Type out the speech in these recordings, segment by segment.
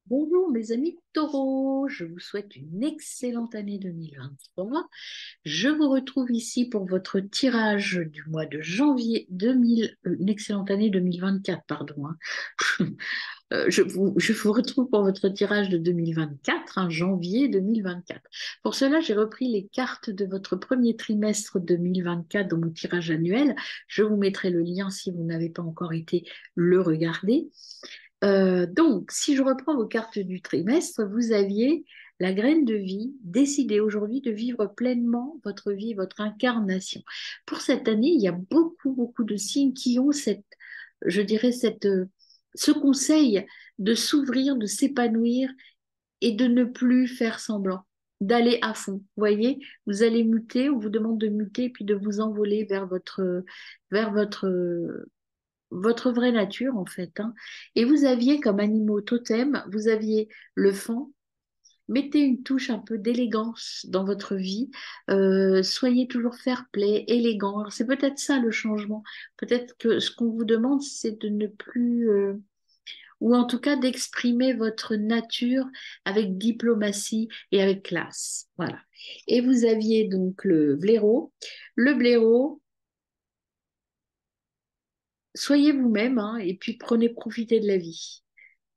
Bonjour mes amis taureaux, je vous souhaite une excellente année 2023. Je vous retrouve ici pour votre tirage du mois de janvier 2000, une excellente année 2024, pardon, hein. Je vous retrouve pour votre tirage de 2024, hein, janvier 2024. Pour cela, j'ai repris les cartes de votre premier trimestre 2024 dans mon tirage annuel. Je vous mettrai le lien si vous n'avez pas encore été le regarder. Donc, si je reprends vos cartes du trimestre, vous aviez la graine de vie, décidé aujourd'hui de vivre pleinement votre vie, votre incarnation. Pour cette année, il y a beaucoup, beaucoup de signes qui ont je dirais, ce conseil de s'ouvrir, de s'épanouir et de ne plus faire semblant, d'aller à fond. Vous voyez, vous allez muter, on vous demande de muter puis de vous envoler vers votre vraie nature en fait, hein. Et vous aviez comme animaux totem, vous aviez le faon. Mettez une touche un peu d'élégance dans votre vie. Soyez toujours fair-play, élégant. Alors, c'est peut-être ça le changement. Peut-être que ce qu'on vous demande, c'est de ne plus, ou en tout cas d'exprimer votre nature avec diplomatie et avec classe. Voilà. Et vous aviez donc le blaireau. Le blaireau, soyez vous-même, hein, et puis profitez de la vie.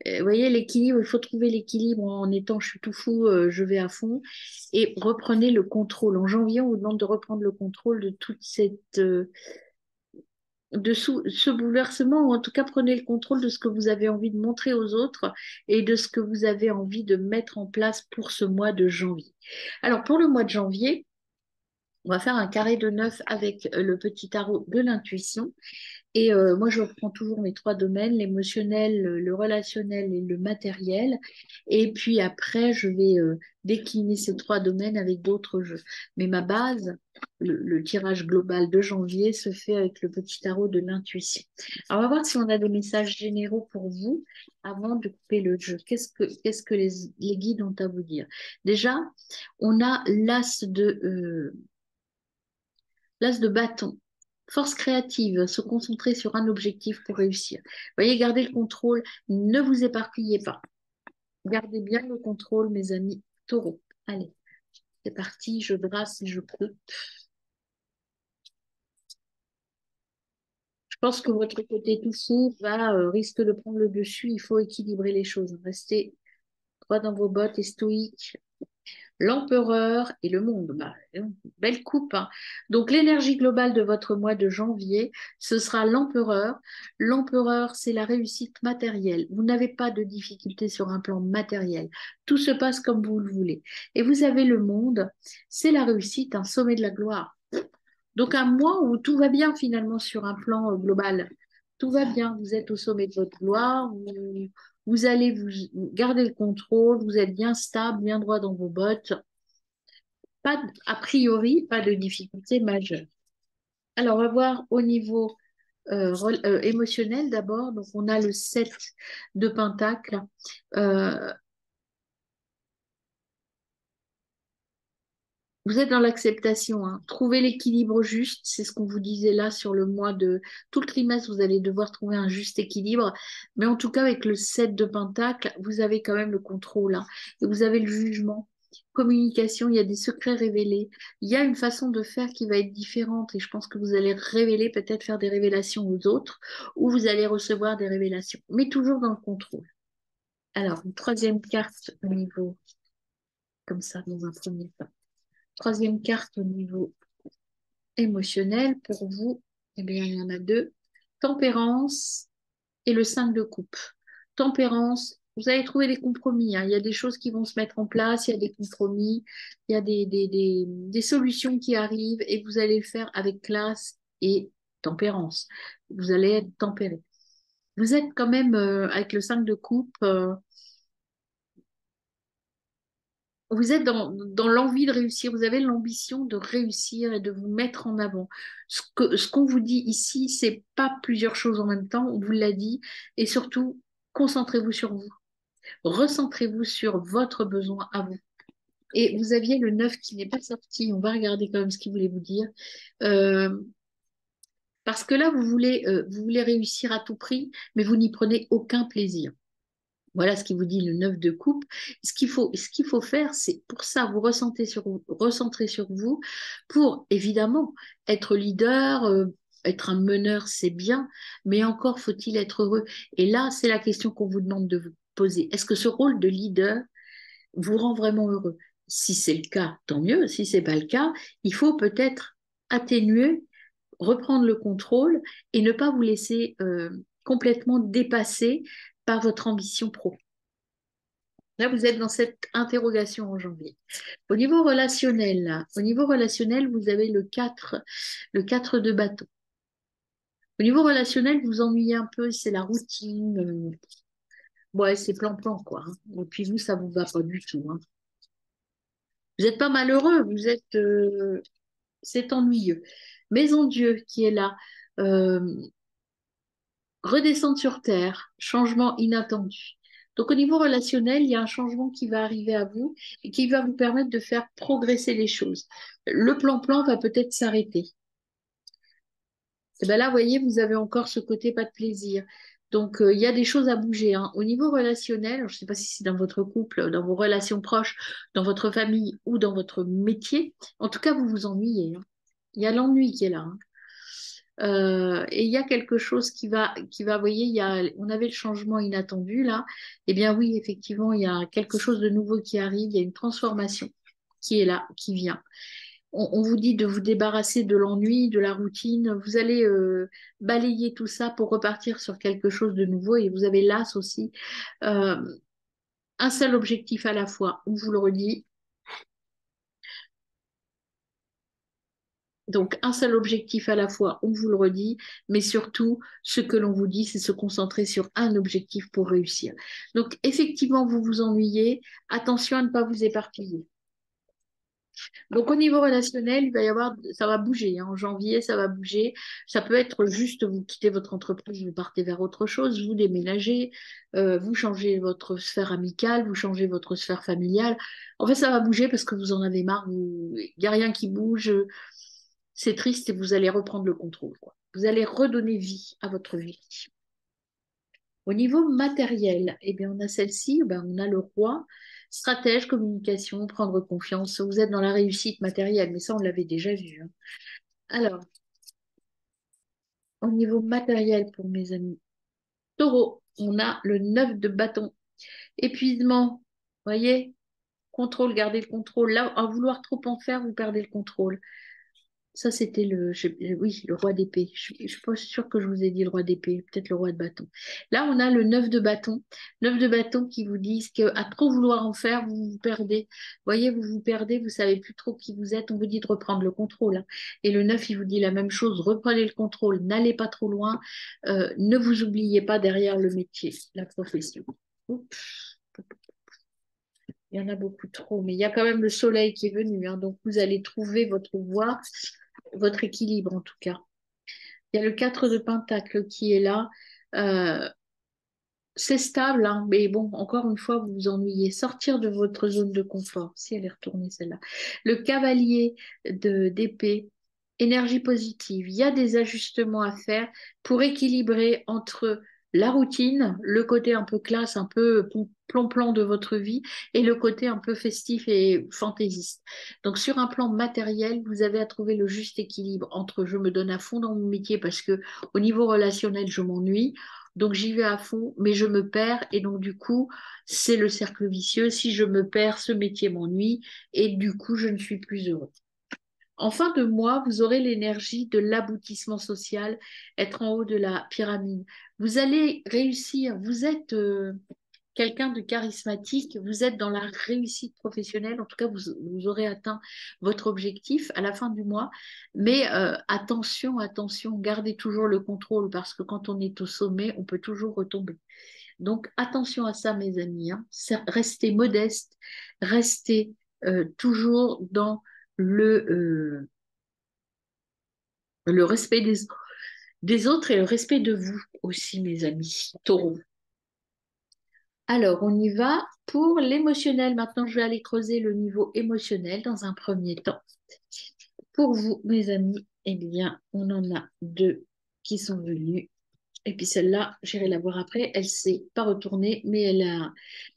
Vous voyez, l'équilibre, il faut trouver l'équilibre en étant je suis tout fou, je vais à fond, et reprenez le contrôle. En janvier, on vous demande de reprendre le contrôle de toute ce bouleversement, ou en tout cas prenez le contrôle de ce que vous avez envie de montrer aux autres et de ce que vous avez envie de mettre en place pour ce mois de janvier. Alors, pour le mois de janvier, on va faire un carré de 9 avec le petit tarot de l'intuition. Et moi, je reprends toujours mes trois domaines, l'émotionnel, le relationnel et le matériel. Et puis après, je vais décliner ces trois domaines avec d'autres jeux. Mais ma base, le tirage global de janvier, se fait avec le petit tarot de l'intuition. Alors, on va voir si on a des messages généraux pour vous avant de couper le jeu. Qu'est-ce que les guides ont à vous dire? Déjà, on a l'as de bâton. Force créative, se concentrer sur un objectif pour réussir. Voyez, gardez le contrôle, ne vous éparpillez pas. Gardez bien le contrôle, mes amis taureaux. Allez, c'est parti, je brasse et je coupe. Je pense que votre côté tout fou risque de prendre le dessus. Il faut équilibrer les choses. Restez droit dans vos bottes et stoïque. L'empereur et le monde. Bah, belle coupe, hein. Donc l'énergie globale de votre mois de janvier, ce sera l'empereur. L'empereur, c'est la réussite matérielle. Vous n'avez pas de difficulté sur un plan matériel. Tout se passe comme vous le voulez. Et vous avez le monde, c'est la réussite, un sommet de la gloire. Donc un mois où tout va bien finalement sur un plan global. Tout va bien, vous êtes au sommet de votre gloire, vous allez vous garder le contrôle, vous êtes bien stable, bien droit dans vos bottes. A priori, pas de difficulté majeure. Alors, on va voir au niveau émotionnel d'abord. Donc, on a le 7 de Pentacle. Euh, Vous êtes dans l'acceptation, hein. Trouvez l'équilibre juste, c'est ce qu'on vous disait là sur le mois de... Tout le trimestre, vous allez devoir trouver un juste équilibre. Mais en tout cas, avec le 7 de Pentacle, vous avez quand même le contrôle, hein. Et vous avez le jugement. Communication, il y a des secrets révélés. Il y a une façon de faire qui va être différente. Et je pense que vous allez révéler, peut-être faire des révélations aux autres, ou vous allez recevoir des révélations. Mais toujours dans le contrôle. Alors, une troisième carte au niveau, comme ça, dans un premier temps. Troisième carte au niveau émotionnel, pour vous, eh bien, il y en a deux. Tempérance et le 5 de coupe. Tempérance, vous allez trouver des compromis, hein. Il y a des choses qui vont se mettre en place, il y a des compromis, il y a des solutions qui arrivent et vous allez le faire avec classe et tempérance. Vous allez être tempéré. Vous êtes quand même, avec le 5 de coupe, vous êtes dans l'envie de réussir, vous avez l'ambition de réussir et de vous mettre en avant. Ce qu'on vous dit ici, c'est pas plusieurs choses en même temps, on vous l'a dit, et surtout, concentrez-vous sur vous, recentrez-vous sur votre besoin à vous. Et vous aviez le 9 qui n'est pas sorti, on va regarder quand même ce qu'il voulait vous dire. Euh, Parce que là, vous voulez réussir à tout prix, mais vous n'y prenez aucun plaisir. Voilà ce qui vous dit le 9 de coupe. Ce qu'il faut faire, c'est pour ça, vous recentrer sur vous, pour évidemment être leader, être un meneur, c'est bien, mais encore faut-il être heureux. Et là, c'est la question qu'on vous demande de vous poser. Est-ce que ce rôle de leader vous rend vraiment heureux? Si c'est le cas, tant mieux. Si c'est pas le cas, il faut peut-être atténuer, reprendre le contrôle et ne pas vous laisser complètement dépasser par votre ambition pro. Là, vous êtes dans cette interrogation en janvier. Au niveau relationnel, vous avez le 4 de bâton. Au niveau relationnel, vous ennuyez un peu, c'est la routine. Ouais, c'est plan-plan, quoi, hein. Et puis vous, ça vous va pas du tout, hein. Vous n'êtes pas malheureux, c'est ennuyeux. Maison Dieu qui est là, euh, redescendre sur terre, changement inattendu. Donc au niveau relationnel, il y a un changement qui va arriver à vous et qui va vous permettre de faire progresser les choses. Le plan-plan va peut-être s'arrêter. Et bien là, vous voyez, vous avez encore ce côté pas de plaisir. Donc il y a des choses à bouger, hein. Au niveau relationnel, je ne sais pas si c'est dans votre couple, dans vos relations proches, dans votre famille ou dans votre métier. En tout cas, vous vous ennuyez, hein. Il y a l'ennui qui est là, hein. Et il y a quelque chose vous voyez, on avait le changement inattendu là. Eh bien oui, effectivement, il y a quelque chose de nouveau qui arrive, il y a une transformation qui est là, qui vient. On vous dit de vous débarrasser de l'ennui, de la routine. Vous allez balayer tout ça pour repartir sur quelque chose de nouveau. Et vous avez l'as aussi. Euh, un seul objectif à la fois, on vous le redit. Donc, un seul objectif à la fois, on vous le redit, mais surtout, ce que l'on vous dit, c'est se concentrer sur un objectif pour réussir. Donc, effectivement, vous vous ennuyez, attention à ne pas vous éparpiller. Donc, au niveau relationnel, ça va bouger, hein. En janvier, ça va bouger. Ça peut être juste, vous quittez votre entreprise, vous partez vers autre chose, vous déménagez, vous changez votre sphère amicale, vous changez votre sphère familiale. En fait, ça va bouger parce que vous en avez marre, il n'y a rien qui bouge. C'est triste et vous allez reprendre le contrôle, quoi. Vous allez redonner vie à votre vie. Au niveau matériel, eh bien, on a celle-ci, on a le roi, stratège, communication, prendre confiance. Vous êtes dans la réussite matérielle, mais ça, on l'avait déjà vu, hein. Alors, au niveau matériel pour mes amis, taureau, on a le 9 de bâton. Épuisement, voyez, contrôle, gardez le contrôle. Là, à vouloir trop en faire, vous perdez le contrôle. Ça, c'était oui, le roi d'épée. Je ne suis pas sûre que je vous ai dit le roi d'épée, peut-être le roi de bâton. Là, on a le 9 de bâton. 9 de bâton qui vous disent qu'à trop vouloir en faire, vous vous perdez. Vous voyez, vous vous perdez, vous savez plus trop qui vous êtes. On vous dit de reprendre le contrôle, hein. Et le 9, il vous dit la même chose. Reprenez le contrôle, n'allez pas trop loin. Ne vous oubliez pas derrière le métier, la profession. Oups. Il y en a beaucoup trop, mais il y a quand même le soleil qui est venu, hein. Donc vous allez trouver votre voie, votre équilibre en tout cas. Il y a le 4 de Pentacle qui est là. Euh, c'est stable, hein, mais bon, encore une fois, vous vous ennuyez. Sortir de votre zone de confort, si elle est retournée celle-là. Le cavalier d'épée, énergie positive. Il y a des ajustements à faire pour équilibrer entre la routine, le côté un peu classe, un peu plan-plan de votre vie, et le côté un peu festif et fantaisiste. Donc, sur un plan matériel, vous avez à trouver le juste équilibre entre je me donne à fond dans mon métier parce que au niveau relationnel, je m'ennuie. Donc j'y vais à fond, mais je me perds et donc du coup, c'est le cercle vicieux. Si je me perds, ce métier m'ennuie et du coup, je ne suis plus heureux. En fin de mois, vous aurez l'énergie de l'aboutissement social, être en haut de la pyramide. Vous allez réussir, vous êtes quelqu'un de charismatique, vous êtes dans la réussite professionnelle, en tout cas, vous aurez atteint votre objectif à la fin du mois. Mais attention, attention, gardez toujours le contrôle parce que quand on est au sommet, on peut toujours retomber. Donc attention à ça, mes amis, hein. Restez modeste, restez toujours dans le respect des autres et le respect de vous aussi, mes amis. Taureau. Alors, on y va pour l'émotionnel. Maintenant, je vais aller creuser le niveau émotionnel dans un premier temps. Pour vous, mes amis, eh bien, on en a deux qui sont venus. Et puis celle-là, j'irai la voir après. Elle s'est pas retournée, mais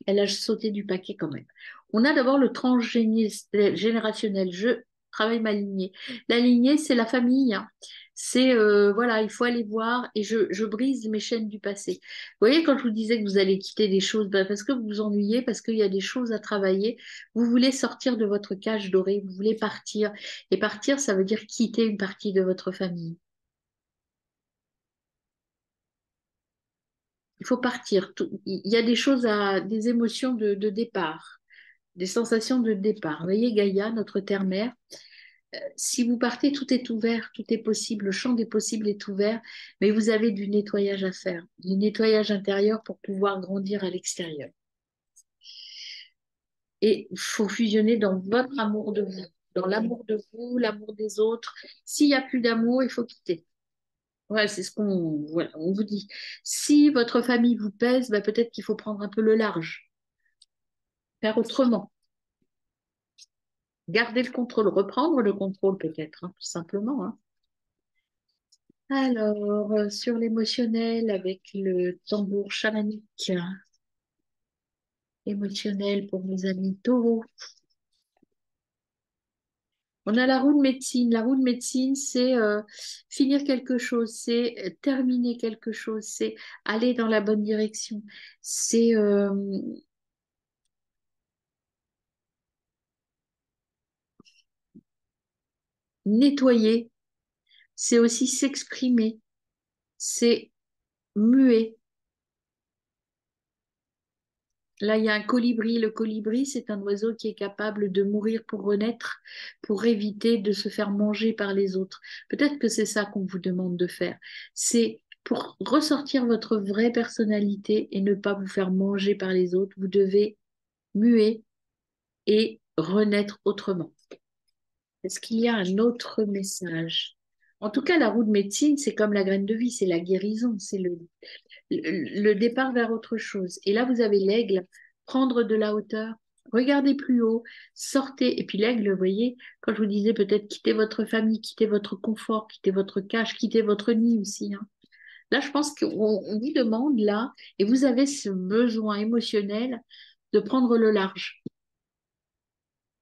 elle a sauté du paquet quand même. On a d'abord le transgénérationnel. Je travaille ma lignée. La lignée, c'est la famille, hein. C'est, voilà, il faut aller voir et je brise mes chaînes du passé. Vous voyez, quand je vous disais que vous allez quitter des choses, ben, parce que vous vous ennuyez, parce qu'il y a des choses à travailler, vous voulez sortir de votre cage dorée, vous voulez partir. Et partir, ça veut dire quitter une partie de votre famille. Il faut partir. Il y a des choses des émotions de départ, des sensations de départ. Vous voyez, Gaïa, notre terre-mère, si vous partez, tout est ouvert, tout est possible, le champ des possibles est ouvert, mais vous avez du nettoyage à faire, du nettoyage intérieur pour pouvoir grandir à l'extérieur. Et il faut fusionner dans votre amour de vous, dans l'amour de vous, l'amour des autres. S'il n'y a plus d'amour, il faut quitter. Ouais, c'est ce qu'on voilà, on vous dit. Si votre famille vous pèse, bah, peut-être qu'il faut prendre un peu le large, faire autrement. Garder le contrôle, reprendre le contrôle peut-être, hein, tout simplement, hein. Alors, sur l'émotionnel, avec le tambour chamanique, émotionnel pour mes amis taureaux. On a la roue de médecine. La roue de médecine, c'est finir quelque chose, c'est terminer quelque chose, c'est aller dans la bonne direction, c'est nettoyer, c'est aussi s'exprimer, c'est muer. Là, il y a un colibri. Le colibri, c'est un oiseau qui est capable de mourir pour renaître, pour éviter de se faire manger par les autres. Peut-être que c'est ça qu'on vous demande de faire. C'est pour ressortir votre vraie personnalité et ne pas vous faire manger par les autres, vous devez muer et renaître autrement. Est-ce qu'il y a un autre message? En tout cas, la roue de médecine, c'est comme la graine de vie, c'est la guérison, c'est le départ vers autre chose. Et là, vous avez l'aigle, prendre de la hauteur, regardez plus haut, sortez. Et puis l'aigle, vous voyez, quand je vous disais peut-être quitter votre famille, quitter votre confort, quitter votre cage, quitter votre nid aussi, hein. Là, je pense qu'on vous demande, là, et vous avez ce besoin émotionnel de prendre le large,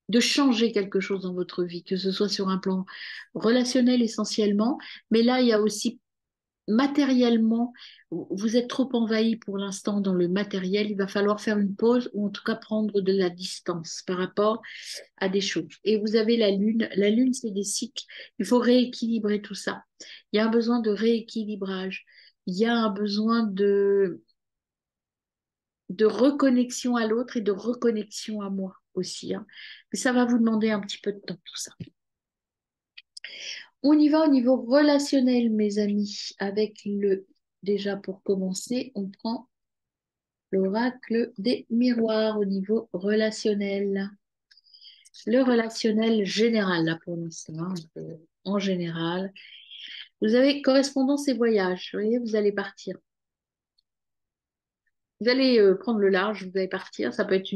de changer quelque chose dans votre vie, que ce soit sur un plan relationnel essentiellement, mais là, il y a aussi matériellement, vous êtes trop envahi pour l'instant dans le matériel, il va falloir faire une pause ou en tout cas prendre de la distance par rapport à des choses. Et vous avez la lune c'est des cycles, il faut rééquilibrer tout ça. Il y a un besoin de rééquilibrage, il y a un besoin de reconnexion à l'autre et de reconnexion à moi aussi, hein. Mais ça va vous demander un petit peu de temps tout ça. On y va au niveau relationnel, mes amis, avec déjà pour commencer, on prend l'oracle des miroirs au niveau relationnel. Le relationnel général, là, pour l'instant, hein, en général. Vous avez correspondance et voyage. Vous voyez, vous allez partir. Vous allez prendre le large, vous allez partir. Ça peut être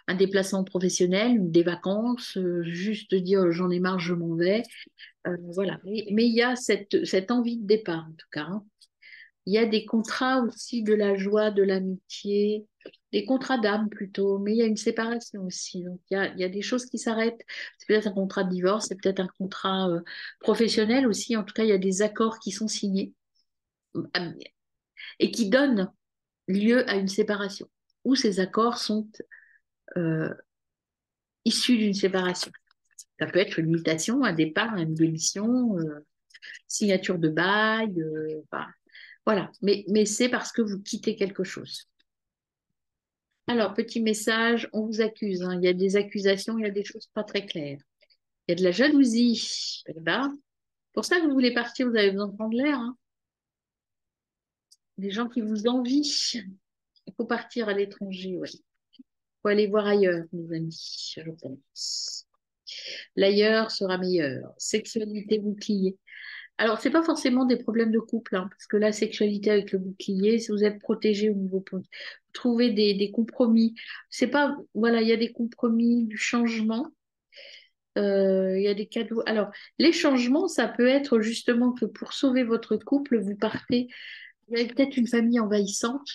un déplacement professionnel, des vacances, juste dire j'en ai marre, je m'en vais. Voilà. Mais il y a cette envie de départ, en tout cas, hein. Il y a des contrats aussi de la joie, de l'amitié, des contrats d'âme plutôt, mais il y a une séparation aussi. Donc il y a des choses qui s'arrêtent. C'est peut-être un contrat de divorce, c'est peut-être un contrat professionnel aussi. En tout cas, il y a des accords qui sont signés et qui donnent lieu à une séparation, où ces accords sont euh, issus d'une séparation. Ça peut être une mutation, un départ, une démission, signature de bail, enfin, voilà. Mais c'est parce que vous quittez quelque chose. Alors, petit message, on vous accuse, hein. Il y a des accusations, il y a des choses pas très claires. Il y a de la jalousie. Eh ben, pour ça que vous voulez partir, vous avez besoin de prendre l'air, hein. Des gens qui vous envient. Il faut partir à l'étranger, ouais. Il faut aller voir ailleurs, mes amis, je pense. L'ailleurs sera meilleur. Sexualité bouclier. Alors, c'est pas forcément des problèmes de couple, hein, parce que la sexualité avec le bouclier, si vous êtes protégé au niveau, vous trouvez des compromis. C'est pas, voilà, il y a des compromis, du changement. Il y a des cadeaux. Alors, les changements, ça peut être justement que pour sauver votre couple, vous partez. Vous avez peut-être une famille envahissante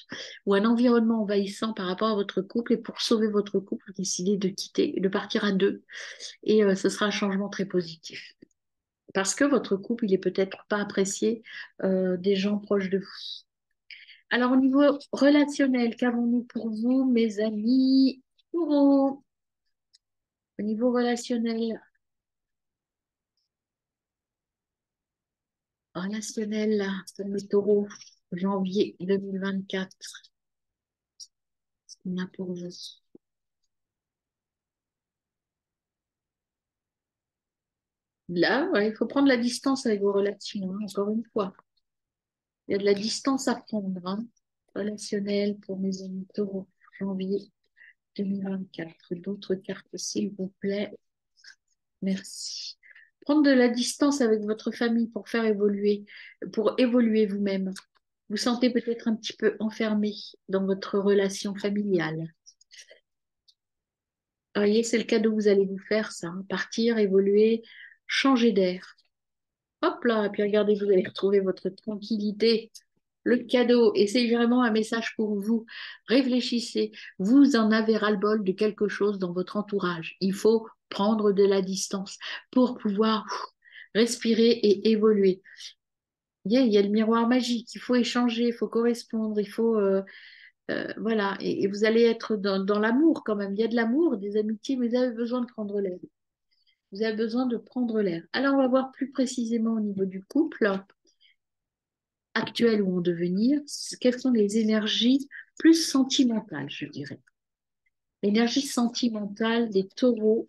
ou un environnement envahissant par rapport à votre couple et pour sauver votre couple, vous décidez de quitter, de partir à deux et ce sera un changement très positif. Parce que votre couple, il est peut-être pas apprécié des gens proches de vous. Alors, au niveau relationnel, qu'avons-nous pour vous, mes amis taureaux? Au niveau relationnel, relationnel, pour mes taureaux, janvier 2024, ce qu'on a pour vous. Là, ouais, il faut prendre la distance avec vos relations, hein, encore une fois. Il y a de la distance à prendre, hein. Relationnel pour mes amis taureaux, janvier 2024. D'autres cartes, s'il vous plaît. Merci. Prendre de la distance avec votre famille pour évoluer vous-même. Vous sentez peut-être un petit peu enfermé dans votre relation familiale. Vous voyez, c'est le cadeau que vous allez vous faire, ça, hein. Partir, évoluer, changer d'air. Hop là, et puis regardez, vous allez retrouver votre tranquillité. Le cadeau, et c'est vraiment un message pour vous. Réfléchissez, vous en avez ras-le-bol de quelque chose dans votre entourage. Il faut prendre de la distance pour pouvoir respirer et évoluer. Il y a le miroir magique, il faut échanger, il faut correspondre, il faut... voilà, et vous allez être dans l'amour quand même. Il y a de l'amour, des amitiés, mais vous avez besoin de prendre l'air. Vous avez besoin de prendre l'air. Alors, on va voir plus précisément au niveau du couple actuel ou en devenir, quelles sont les énergies plus sentimentales, je dirais. L'énergie sentimentale des taureaux,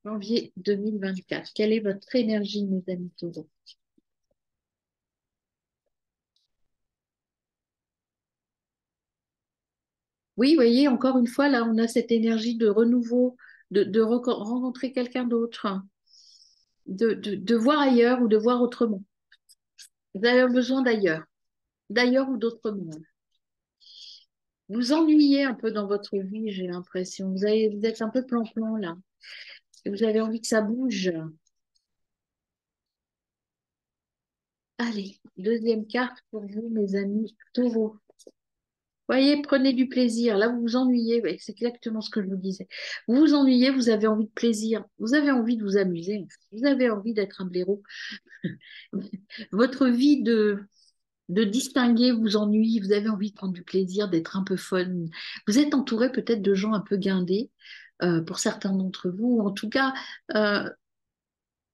janvier 2024. Quelle est votre énergie, mes amis taureaux? Oui, vous voyez, encore une fois, là, on a cette énergie de renouveau, de rencontrer quelqu'un d'autre, hein, de voir ailleurs ou de voir autrement. Vous avez besoin d'ailleurs ou d'autrement. Vous ennuyez un peu dans votre vie, j'ai l'impression. Vous êtes un peu plan-plan là. Et vous avez envie que ça bouge. Allez, deuxième carte pour vous, mes amis taureaux. Voyez, prenez du plaisir. Là, vous vous ennuyez. Ouais, c'est exactement ce que je vous disais. Vous vous ennuyez, vous avez envie de plaisir. Vous avez envie de vous amuser. Vous avez envie d'être un blaireau. Votre vie de distinguer vous ennuie. Vous avez envie de prendre du plaisir, d'être un peu fun. Vous êtes entouré peut-être de gens un peu guindés, pour certains d'entre vous. En tout cas, euh,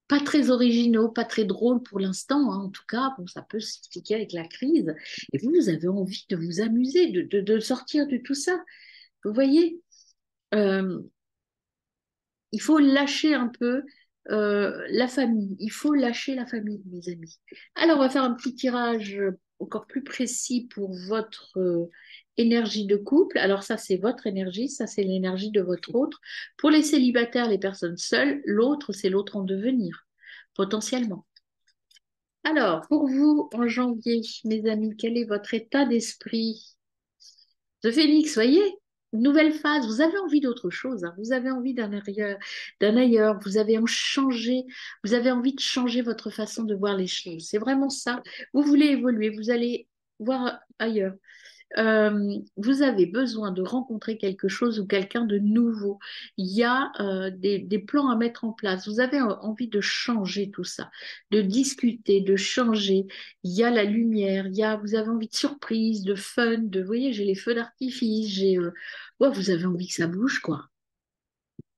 pas très originaux, pas très drôles pour l'instant, hein. En tout cas, bon, ça peut s'expliquer avec la crise. Et vous, vous avez envie de vous amuser, de sortir de tout ça. Vous voyez, euh, il faut lâcher un peu la famille. Il faut lâcher la famille, mes amis. Alors, on va faire un petit tirage encore plus précis pour votre énergie de couple. Alors, ça, c'est votre énergie. Ça, c'est l'énergie de votre autre. Pour les célibataires, les personnes seules, l'autre, c'est l'autre en devenir, potentiellement. Alors, pour vous, en janvier, mes amis, quel est votre état d'esprit? The Phénix, voyez, une nouvelle phase. Vous avez envie d'autre chose, hein. Vous avez envie d'un ailleurs. Vous avez envie de changer votre façon de voir les choses. C'est vraiment ça. Vous voulez évoluer. Vous allez voir ailleurs. Vous avez besoin de rencontrer quelque chose ou quelqu'un de nouveau. Il y a des plans à mettre en place. Vous avez envie de changer tout ça, de discuter, de changer. Il y a la lumière, vous avez envie de surprise, de fun, vous voyez, j'ai les feux d'artifice, ouais, vous avez envie que ça bouge, quoi.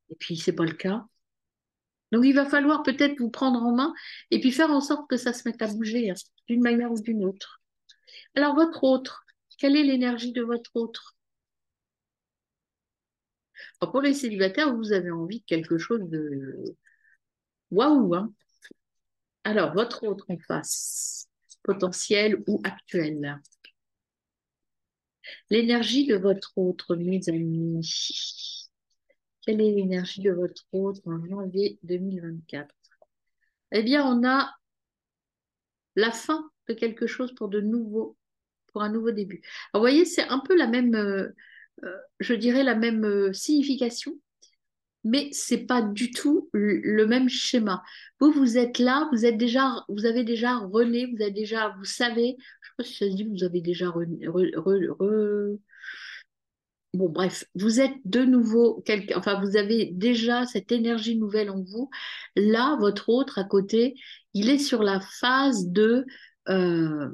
Et puis, c'est pas le cas. Donc, il va falloir peut-être vous prendre en main et puis faire en sorte que ça se mette à bouger, hein, d'une manière ou d'une autre. Alors, votre autre, quelle est l'énergie de votre autre? Alors, pour les célibataires, vous avez envie de quelque chose de waouh, hein. Alors, votre autre en face, potentiel ou actuel. L'énergie de votre autre, mes amis. Quelle est l'énergie de votre autre en janvier 2024? Eh bien, on a la fin de quelque chose pour un nouveau début. Alors, vous voyez, c'est un peu la même, je dirais la même signification, mais c'est pas du tout le même schéma. Vous, vous êtes là, vous êtes déjà, vous avez déjà rené, vous avez déjà, vous savez, je sais pas si ça se dit, vous avez déjà bon, bref, vous êtes de nouveau quelqu'un, enfin, vous avez déjà cette énergie nouvelle en vous. Là, votre autre à côté, il est sur la phase de euh,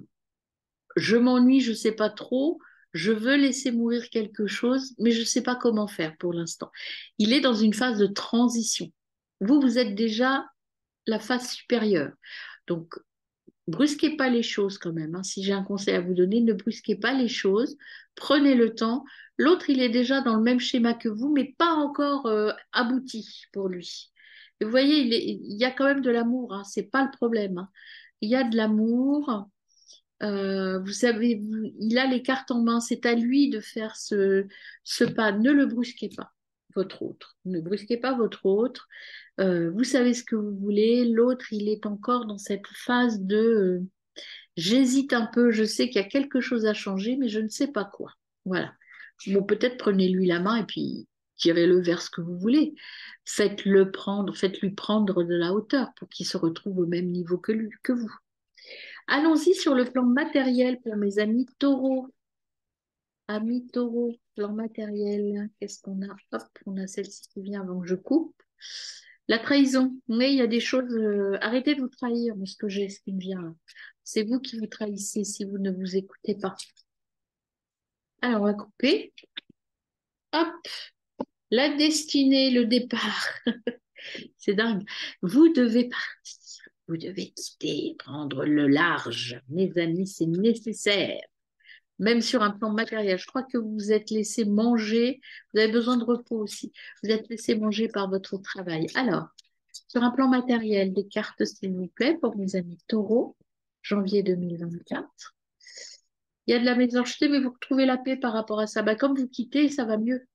je m'ennuie, je ne sais pas trop, je veux laisser mourir quelque chose, mais je ne sais pas comment faire pour l'instant. Il est dans une phase de transition. Vous, vous êtes déjà la phase supérieure. Donc, brusquez pas les choses quand même, hein. Si j'ai un conseil à vous donner, ne brusquez pas les choses, prenez le temps. L'autre, il est déjà dans le même schéma que vous, mais pas encore abouti pour lui. Et vous voyez, il y a quand même de l'amour, hein, c'est pas le problème, hein. Il y a de l'amour. Vous savez, il a les cartes en main, c'est à lui de faire ce pas. Ne le brusquez pas, votre autre. Ne brusquez pas votre autre. Vous savez ce que vous voulez. L'autre, il est encore dans cette phase de j'hésite un peu, je sais qu'il y a quelque chose à changer, mais je ne sais pas quoi. Voilà. Bon, peut-être prenez-lui la main et puis tirez-le vers ce que vous voulez. Faites-le prendre, faites-lui prendre de la hauteur pour qu'il se retrouve au même niveau que lui, que vous. Allons-y sur le plan matériel pour mes amis taureaux. Amis taureaux, plan matériel. Qu'est-ce qu'on a? Hop, on a celle-ci qui vient avant que je coupe. La trahison. Oui, il y a des choses. Arrêtez de vous trahir, mais ce que j'ai, ce qui me vient là. C'est vous qui vous trahissez si vous ne vous écoutez pas. Alors, on va couper. Hop, la destinée, le départ. C'est dingue. Vous devez partir. Vous devez quitter, prendre le large. Mes amis, c'est nécessaire. Même sur un plan matériel. Je crois que vous vous êtes laissé manger, vous avez besoin de repos aussi, vous êtes laissé manger par votre travail. Alors, sur un plan matériel, des cartes, s'il vous plaît, pour mes amis taureaux, janvier 2024. Il y a de la méchanceté, mais vous retrouvez la paix par rapport à ça. Bah, comme vous quittez, ça va mieux.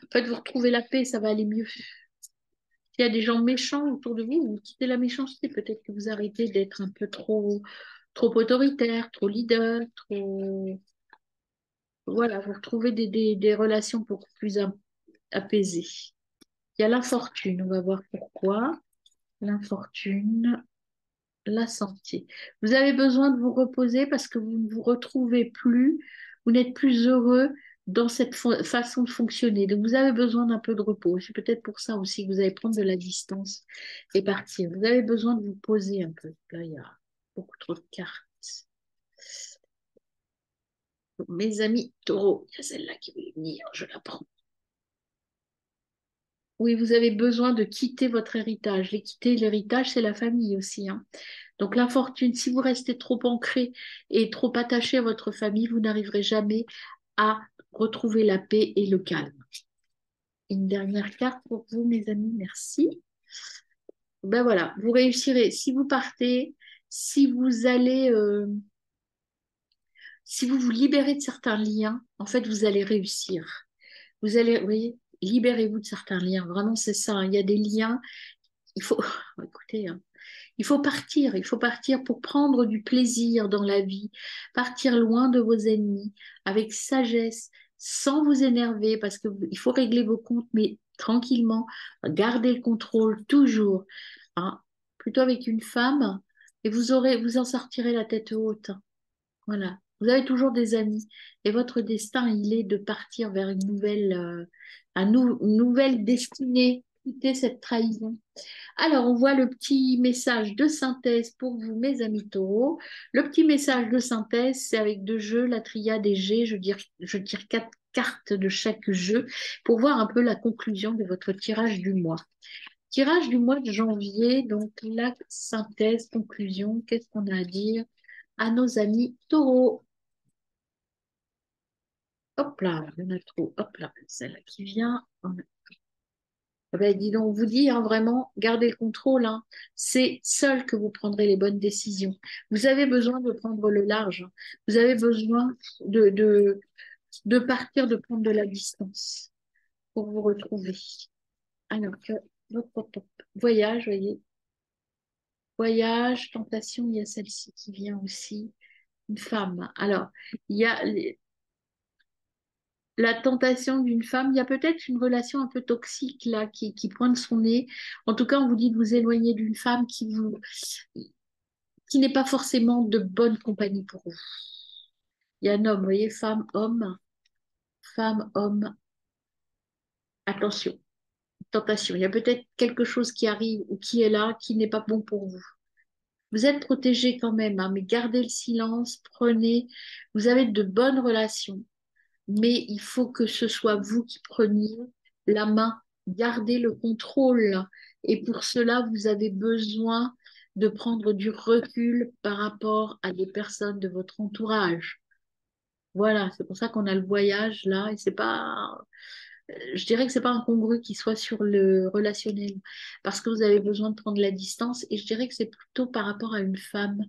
En fait, vous retrouvez la paix, ça va aller mieux. S'il y a des gens méchants autour de vous, vous quittez la méchanceté. Peut-être que vous arrêtez d'être un peu trop autoritaire, trop leader, trop. Voilà, vous retrouvez des relations beaucoup plus apaisées. Il y a l'infortune, on va voir pourquoi. L'infortune, la santé. Vous avez besoin de vous reposer parce que vous ne vous retrouvez plus, vous n'êtes plus heureux dans cette façon de fonctionner. Donc vous avez besoin d'un peu de repos. C'est peut-être pour ça aussi que vous allez prendre de la distance et partir. Vous avez besoin de vous poser un peu. Là, il y a beaucoup trop de cartes. Mes amis taureaux, il y a celle-là qui veut venir, je la prends. Oui, vous avez besoin de quitter votre héritage. Et quitter l'héritage, c'est la famille aussi, hein. Donc l'infortune, si vous restez trop ancré et trop attaché à votre famille, vous n'arriverez jamais à retrouver la paix et le calme. Une dernière carte pour vous, mes amis, merci. Ben voilà, vous réussirez. Si vous partez, si vous allez, si vous vous libérez de certains liens, en fait, vous allez réussir. Vous allez, vous voyez, libérez-vous de certains liens. Vraiment, c'est ça, hein. Il y a des liens. Il faut, écoutez, hein, il faut partir pour prendre du plaisir dans la vie, partir loin de vos ennemis, avec sagesse, sans vous énerver, parce que il faut régler vos comptes, mais tranquillement, garder le contrôle toujours, hein. Plutôt avec une femme, et vous en sortirez la tête haute, hein. Voilà. Vous avez toujours des amis, et votre destin, il est de partir vers une nouvelle, une nouvelle destinée, quitter cette trahison. Alors, on voit le petit message de synthèse pour vous, mes amis taureaux. Le petit message de synthèse, c'est avec deux jeux, la triade et G. Je tire 4 cartes de chaque jeu pour voir un peu la conclusion de votre tirage du mois. Tirage du mois de janvier, donc la synthèse, conclusion, qu'est-ce qu'on a à dire à nos amis taureaux? Hop là, il y en a trop. Hop là, celle-là qui vient. Ah ben, dis donc, on vous dit hein, vraiment, gardez le contrôle, hein. C'est seul que vous prendrez les bonnes décisions. Vous avez besoin de prendre le large, hein. Vous avez besoin de partir, de prendre de la distance pour vous retrouver. Alors, hop, hop, hop. Voyage, voyez. Voyage, tentation, il y a celle-ci qui vient aussi. Une femme. Alors, il y a la tentation d'une femme, il y a peut-être une relation un peu toxique là qui pointe son nez. En tout cas, on vous dit de vous éloigner d'une femme qui n'est pas forcément de bonne compagnie pour vous. Il y a un homme, vous voyez, femme, homme, attention, tentation. Il y a peut-être quelque chose qui arrive ou qui est là qui n'est pas bon pour vous. Vous êtes protégé quand même, hein, mais gardez le silence, prenez. Vous avez de bonnes relations, mais il faut que ce soit vous qui preniez la main, gardez le contrôle. Et pour cela, vous avez besoin de prendre du recul par rapport à des personnes de votre entourage. Voilà, c'est pour ça qu'on a le voyage là, et c'est pas, je dirais que c'est pas incongru qu'il soit sur le relationnel, parce que vous avez besoin de prendre la distance, et je dirais que c'est plutôt par rapport à une femme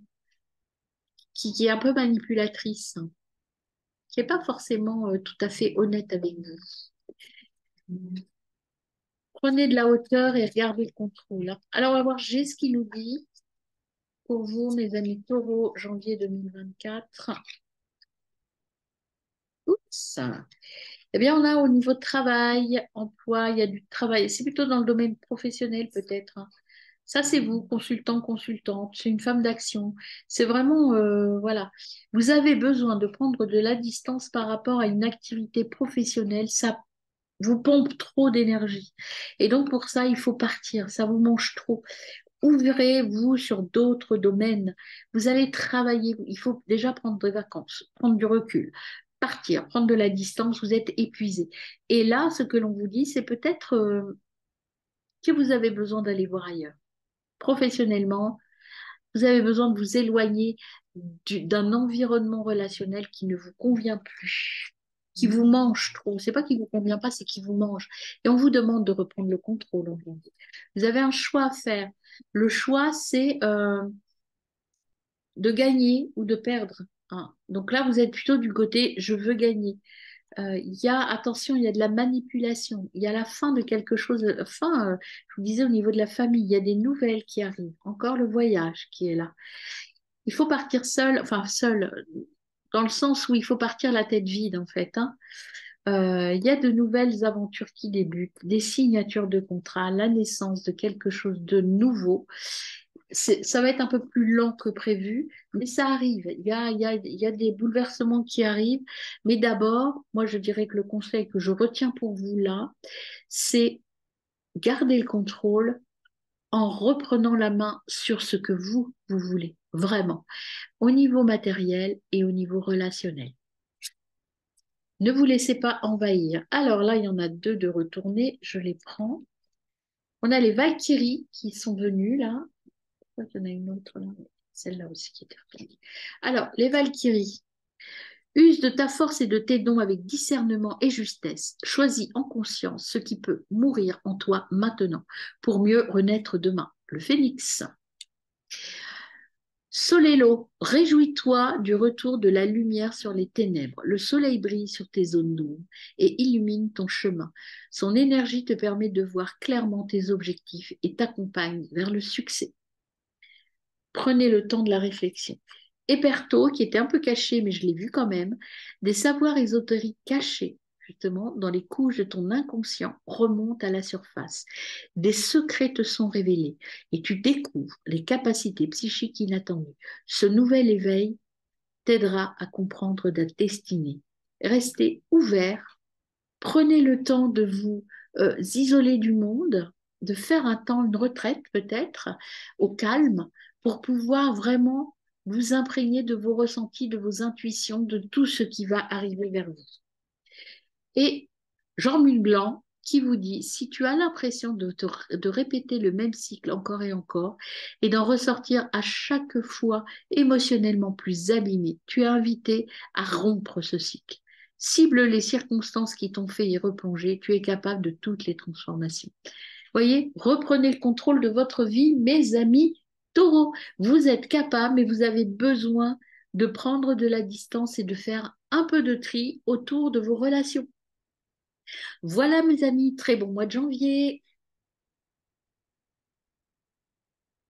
qui est un peu manipulatrice, hein, qui n'est pas forcément tout à fait honnête avec vous. Prenez de la hauteur et regardez le contrôle, hein. Alors, on va voir G ce qu'il nous dit pour vous, mes amis taureaux, janvier 2024. Oups. Eh bien, on a au niveau de travail, emploi, il y a du travail. C'est plutôt dans le domaine professionnel, peut-être, hein. Ça, c'est vous, consultant, consultante. C'est une femme d'action. C'est vraiment, voilà. Vous avez besoin de prendre de la distance par rapport à une activité professionnelle. Ça vous pompe trop d'énergie. Et donc, pour ça, il faut partir. Ça vous mange trop. Ouvrez-vous sur d'autres domaines. Vous allez travailler. Il faut déjà prendre des vacances, prendre du recul, partir, prendre de la distance. Vous êtes épuisé. Et là, ce que l'on vous dit, c'est peut-être que vous avez besoin d'aller voir ailleurs. Professionnellement, vous avez besoin de vous éloigner d'un environnement relationnel qui ne vous convient plus, qui vous mange trop. C'est pas qui vous convient pas, c'est qui vous mange. Et on vous demande de reprendre le contrôle, en fait. Vous avez un choix à faire. Le choix, c'est de gagner ou de perdre, hein. Donc là, vous êtes plutôt du côté je veux gagner. Attention, il y a de la manipulation, il y a la fin de quelque chose. Je vous disais au niveau de la famille, il y a des nouvelles qui arrivent, encore le voyage qui est là. Il faut partir seul, enfin seul, dans le sens où il faut partir la tête vide en fait, hein. Il y a de nouvelles aventures qui débutent, des signatures de contrats, la naissance de quelque chose de nouveau. Ça va être un peu plus lent que prévu, mais ça arrive. Il y a des bouleversements qui arrivent. Mais d'abord, moi, je dirais que le conseil que je retiens pour vous là, c'est garder le contrôle en reprenant la main sur ce que vous voulez, vraiment, au niveau matériel et au niveau relationnel. Ne vous laissez pas envahir. Alors là, il y en a deux de retournés, je les prends. On a les Valkyries qui sont venues là. Je crois qu'il y en a une autre là. Celle-là aussi qui est retournée. Alors, les Valkyries, use de ta force et de tes dons avec discernement et justesse. Choisis en conscience ce qui peut mourir en toi maintenant pour mieux renaître demain. Le Phénix. Solélo, réjouis-toi du retour de la lumière sur les ténèbres. Le soleil brille sur tes zones d'ombre et illumine ton chemin. Son énergie te permet de voir clairement tes objectifs et t'accompagne vers le succès. Prenez le temps de la réflexion. Éperto, qui était un peu caché, mais je l'ai vu quand même, des savoirs ésotériques cachés, justement, dans les couches de ton inconscient, remontent à la surface. Des secrets te sont révélés et tu découvres les capacités psychiques inattendues. Ce nouvel éveil t'aidera à comprendre ta destinée. Restez ouvert, prenez le temps de vous isoler du monde, de faire un temps, une retraite peut-être, au calme, pour pouvoir vraiment vous imprégner de vos ressentis, de vos intuitions, de tout ce qui va arriver vers vous. Et Jean Muglan qui vous dit, si tu as l'impression de répéter le même cycle encore et encore et d'en ressortir à chaque fois émotionnellement plus abîmé, tu es invité à rompre ce cycle. Cible les circonstances qui t'ont fait y replonger, tu es capable de toutes les transformations. Voyez, reprenez le contrôle de votre vie, mes amis taureaux. Vous êtes capables, mais vous avez besoin de prendre de la distance et de faire un peu de tri autour de vos relations. Voilà, mes amis, très bon mois de janvier.